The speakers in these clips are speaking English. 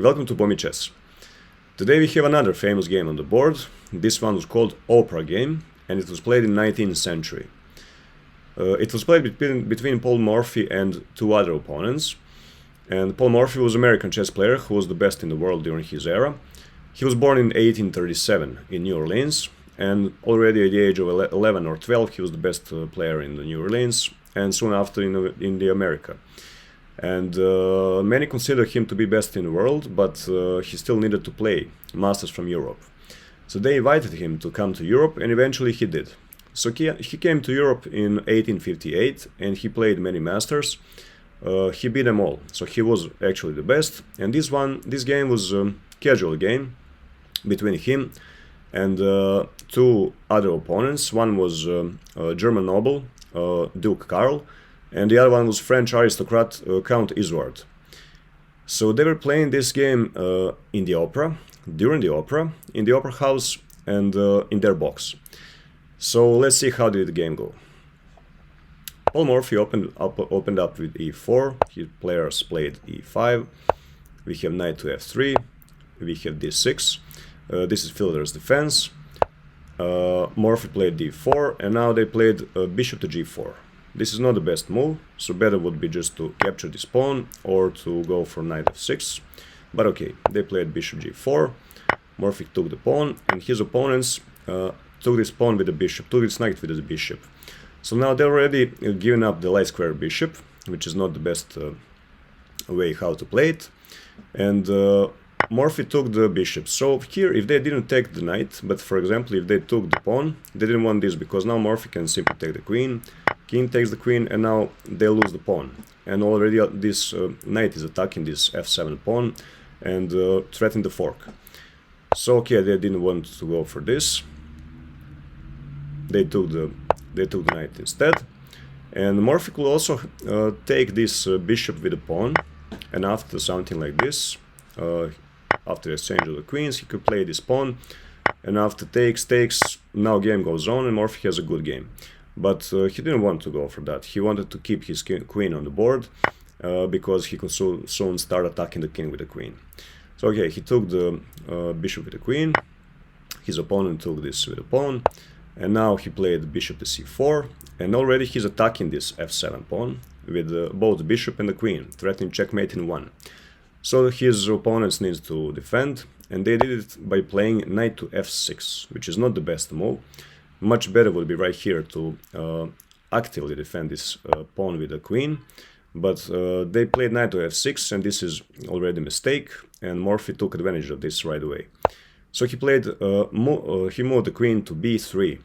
Welcome to BomiChess. Today we have another famous game on the board. This one was called Oprah game, and it was played in 19th century. It was played between Paul Morphy and two other opponents. And Paul Morphy was an American chess player who was the best in the world during his era. He was born in 1837 in New Orleans, and already at the age of 11 or 12 he was the best player in the New Orleans, and soon after in the America. And many consider him to be best in the world, but he still needed to play masters from Europe. So they invited him to come to Europe, and eventually he did. So he came to Europe in 1858, and he played many masters. He beat them all, so he was actually the best. And this game was a casual game between him and two other opponents. One was a German noble, Duke Karl, and the other one was French aristocrat Count Isouard. So they were playing this game in the opera, during the opera, in the opera house, and in their box. So let's see how did the game go. Paul Morphy opened up with e4. His players played e5. We have knight to f3. We have d6. This is Fielder's defense. Morphy played d4, and now they played bishop to g4. This is not the best move, so better would be just to capture this pawn or to go for knight f6. But okay, they played bishop g4. Morphy took the pawn, and his opponents took this pawn with the bishop, took this knight with the bishop. So now they're already given up the light square bishop, which is not the best way how to play it. And Morphy took the bishop. So here, if they didn't take the knight, but for example, if they took the pawn, they didn't want this because now Morphy can simply take the queen. King takes the queen, and now they lose the pawn. And already this knight is attacking this f7 pawn and threatening the fork. So okay, they didn't want to go for this. They took the knight instead. And Morphy could also take this bishop with the pawn, and after something like this, after exchange of the queens, he could play this pawn, and after takes, now game goes on, and Morphy has a good game. But he didn't want to go for that. He wanted to keep his queen on the board because he could soon start attacking the king with the queen. So okay, he took the bishop with the queen. His opponent took this with the pawn, and now he played bishop to c4, and already he's attacking this f7 pawn with both the bishop and the queen, threatening checkmate in one. So his opponents need to defend, and they did it by playing knight to f6, which is not the best move. Much better would be right here to actively defend this pawn with the queen, but they played knight to f6, and this is already a mistake, and Morphy took advantage of this right away. So he played, he moved the queen to b3,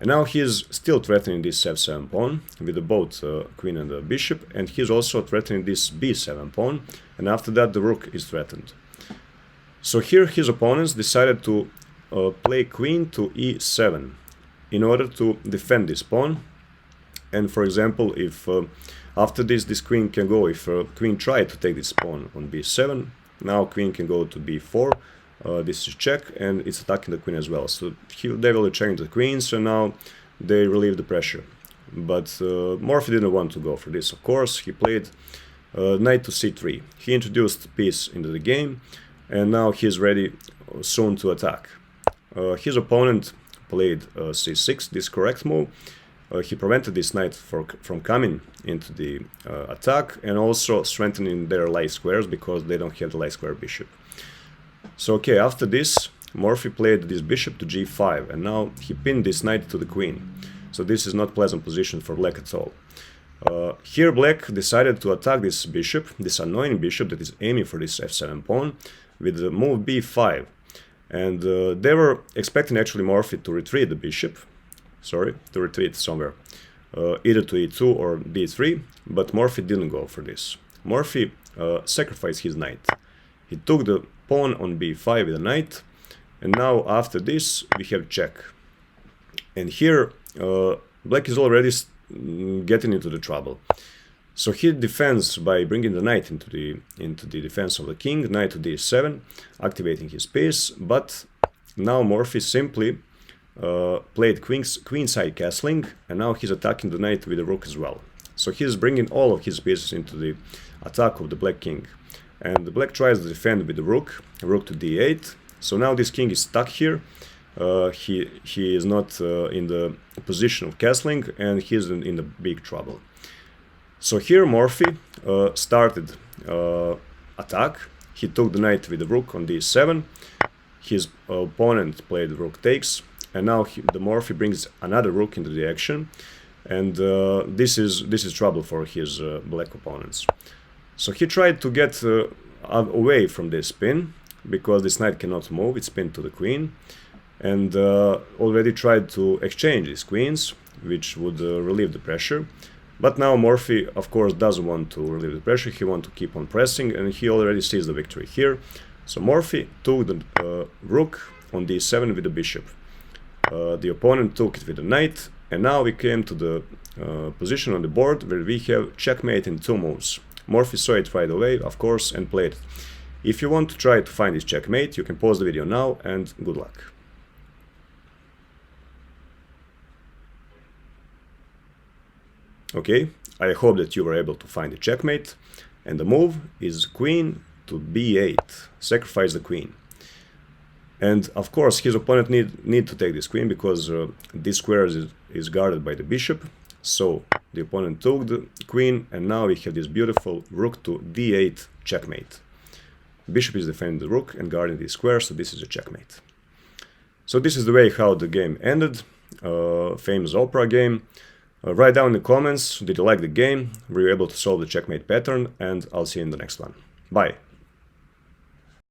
and now he's still threatening this f7 pawn with both queen and the bishop, and he's also threatening this b7 pawn, and after that the rook is threatened. So here his opponents decided to play queen to e7 in order to defend this pawn. And for example, if after this queen can go, if queen tried to take this pawn on b7, now queen can go to b4. This is check, and it's attacking the queen as well. So they will change the queen, so now they relieve the pressure. But Morphy didn't want to go for this, of course. He played knight to c3. He introduced peace into the game, and now he's ready soon to attack. His opponent played c6, this correct move. He prevented this knight from coming into the attack, and also strengthening their light squares because they don't have the light square bishop. So okay, after this, Morphy played this bishop to g5, and now he pinned this knight to the queen. So this is not pleasant position for black at all. Here black decided to attack this bishop, this annoying bishop that is aiming for this f7 pawn, with the move b5. And they were expecting actually Morphy to retreat the bishop, to retreat somewhere, either to e2 or b3, but Morphy didn't go for this. Morphy sacrificed his knight. He took the pawn on b5 with a knight, and now after this we have check. And here black is already getting into the trouble. So he defends by bringing the knight into the defense of the king, knight to d7, activating his piece. But now Morphy simply played queenside castling, and now he's attacking the knight with the rook as well. So he's bringing all of his pieces into the attack of the black king. and the black tries to defend with the rook to d8. So now this king is stuck here. He is not in the position of castling, and he is in the big trouble. So here Morphy started attack. He took the knight with the rook on d7. His opponent played rook takes, and now the Morphy brings another rook into the action, and this is trouble for his black opponents. So he tried to get away from this spin, because this knight cannot move, it's pinned to the queen, and already tried to exchange these queens, which would relieve the pressure. But now Morphy, of course, doesn't want to relieve the pressure, he wants to keep on pressing, and he already sees the victory here. So Morphy took the rook on d7 with the bishop. The opponent took it with the knight, and now we came to the position on the board where we have checkmate in 2 moves. Morphy saw it right away, of course, and played it. If you want to try to find this checkmate, you can pause the video now, and good luck. Okay, I hope that you were able to find the checkmate, and the move is queen to b8, sacrifice the queen. And of course his opponent need to take this queen, because this square is guarded by the bishop. So the opponent took the queen, and now we have this beautiful rook to d8 checkmate. Bishop is defending the rook and guarding this square, so this is a checkmate. So this is the way how the game ended, famous opera game. Write down in the comments, did you like the game, were you able to solve the checkmate pattern, and I'll see you in the next one. Bye!